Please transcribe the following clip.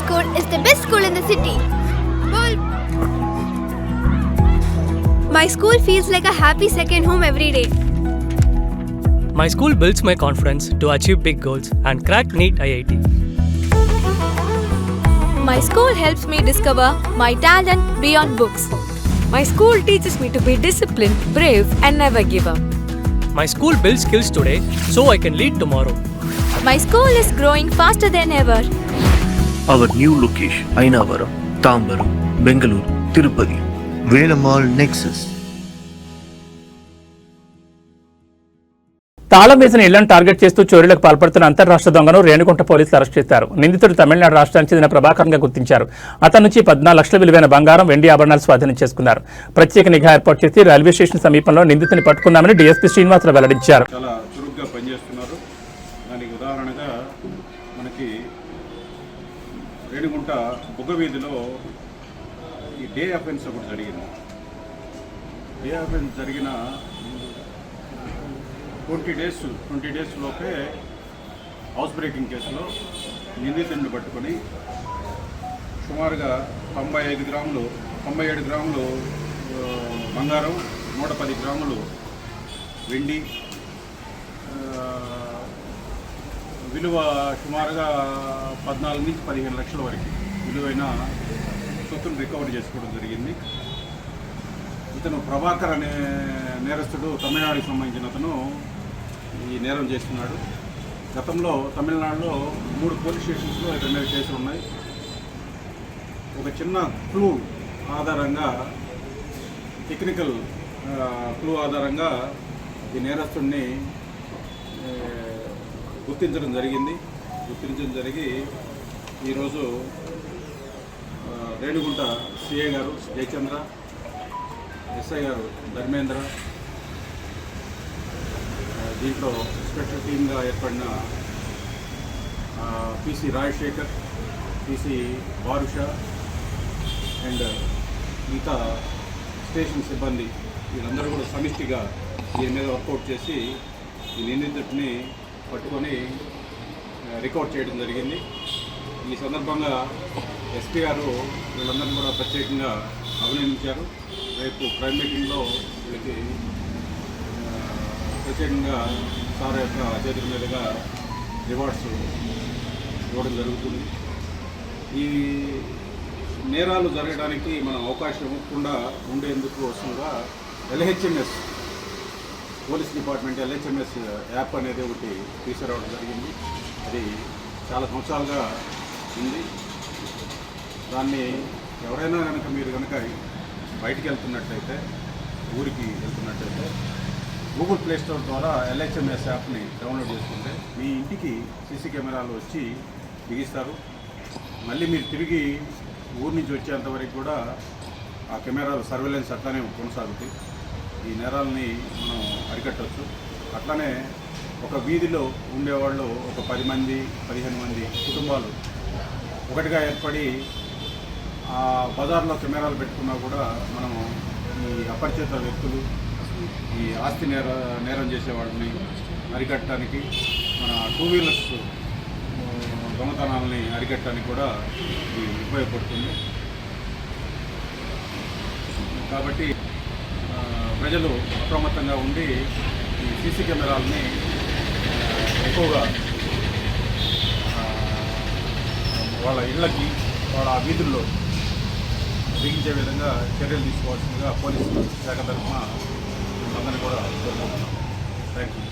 School is the best school in the city. My school feels like a happy second home every day. My school builds my confidence to achieve big goals and crack NEET IIT. My school helps me discover my talent beyond books. My school teaches me to be disciplined, brave, and never give up. My school builds skills today so I can lead tomorrow. My school is growing faster than ever. Our new location, Ainavaram, Tambaram, Bengaluru, Tirupati, Velamal Nexus. తాళం వేసిన ఇళ్లను target చేస్తూ చోరీలకు పాల్పడుతున్న అంతర్రాష్ట్ర దొంగను రేణిగుంట పోలీసులు arrest చేశారు. నిందితుడు తమిళనాడు రాష్ట్రానికి చెందిన ప్రభాకర్గా గుర్తించారు. అతని నుంచి 14 లక్షల విలువైన బంగారం, వెండి ఆభరణాలు స్వాధీనం చేసుకున్నారు. ప్రత్యేక నిఘా ఏర్పాటు చేసి రైల్వే స్టేషన్ సమీపంలో నిందితుని పట్టుకున్నామని డీఎస్పీ శ్రీనివాసరావు వెల్లడించారు. చాలా చురుగ్గా పనిచేస్తున్నారు. దానికి ఉదాహరణగా మనకి రేణిగుంట బుగ్గ వీధిలో ఈ డే అఫెన్స్ ఒకటి జరిగింది. డే అఫెన్స్ జరిగిన 20 డేస్ లోపే హౌస్ బ్రేకింగ్ కేసులో నిందితుడిని పట్టుకొని సుమారుగా 97 గ్రాములు బంగారం, 110 గ్రాములు వెండి, విలువ సుమారుగా 14 నుంచి 15 లక్షల వరకు విలువైన సొత్తును రికవరీ చేసుకోవడం జరిగింది. ఇతను ప్రభాకర్ అనే నేరస్తుడు తమిళనాడుకి సంబంధించిన అతను ఈ నేరం చేస్తున్నాడు. గతంలో తమిళనాడులో 3 పోలీస్ స్టేషన్స్లో ఇతని మీద కేసులు ఉన్నాయి. ఒక చిన్న క్లూ ఆధారంగా, టెక్నికల్ క్లూ ఆధారంగా ఈ నేరస్తుడిని గుర్తించడం జరిగి ఈరోజు రేణిగుంట సిఐ గారు జయచంద్ర, ఎస్ఐ గారు ధర్మేంద్ర, దీంట్లో స్పెషల్ టీమ్గా ఏర్పడిన పిసి రాజశేఖర్, పిసి బారుష అండ్ మిగతా స్టేషన్ సిబ్బంది వీళ్ళందరూ కూడా సమిష్టిగా దీని మీద వర్కౌట్ చేసి ఈ నిందితుడిని పట్టుకొని రికవర్ చేయడం జరిగింది. ఈ సందర్భంగా ఎస్పీ గారు వీళ్ళందరినీ కూడా ప్రత్యేకంగా అభినందించారు. రేపు క్రైమ్ మీటింగ్లో వీళ్ళకి ప్రత్యేకంగా సార్ యొక్క చేతుల మీదుగా రివార్డ్స్ ఇవ్వడం జరుగుతుంది. ఈ నేరాలు జరగడానికి మనం అవకాశం ఇవ్వకుండా ఉండేందుకు వస్తుందిగా LHMS police department LHMS app అనేది ఒకటి తీసుకురావడం జరిగింది. అది చాలా సంవత్సరాలుగా ఉంది. దాన్ని ఎవరైనా మీరు కనుక బయటికి వెళ్తున్నట్లయితే, ఊరికి వెళ్తున్నట్లయితే గూగుల్ ప్లే స్టోర్ ద్వారా ఎల్హెచ్ఎంఎస్ యాప్ని డౌన్లోడ్ చేసుకుంటే మీ ఇంటికి సీసీ కెమెరాలు వచ్చి బిగిస్తారు. మళ్ళీ మీరు తిరిగి ఊరి నుంచి వచ్చేంతవరకు కూడా ఆ కెమెరాలు సర్వేలెన్స్ అట్లానే కొనసాగుతాయి. ఈ నేరాలని మనం అరికట్టవచ్చు. అట్లానే ఒక వీధిలో ఉండేవాళ్ళు ఒక 10 మంది 15 మంది కుటుంబాలు ఒకటిగా ఏర్పడి ఆ బజార్లో కెమెరాలు పెట్టుకున్నా కూడా మనము ఈ అపరిచిత వ్యక్తులు, ఈ ఆస్తి నేరం చేసేవాళ్ళని అరికట్టడానికి, మన 2 వీలర్స్ దొంగతనాలని అరికట్టడానికి కూడా ఇది ఉపయోగపడుతుంది. కాబట్టి ప్రజలు అప్రమత్తంగా ఉండి ఈ సీసీ కెమెరాలని ఎక్కువగా వాళ్ళ ఇళ్ళకి, వాళ్ళ వీధుల్లో బిగించే విధంగా చర్యలు తీసుకోవాల్సిందిగా పోలీసు శాఖ తరఫున అందరినీ కూడా కోరుకుంటున్నాం. Thank you.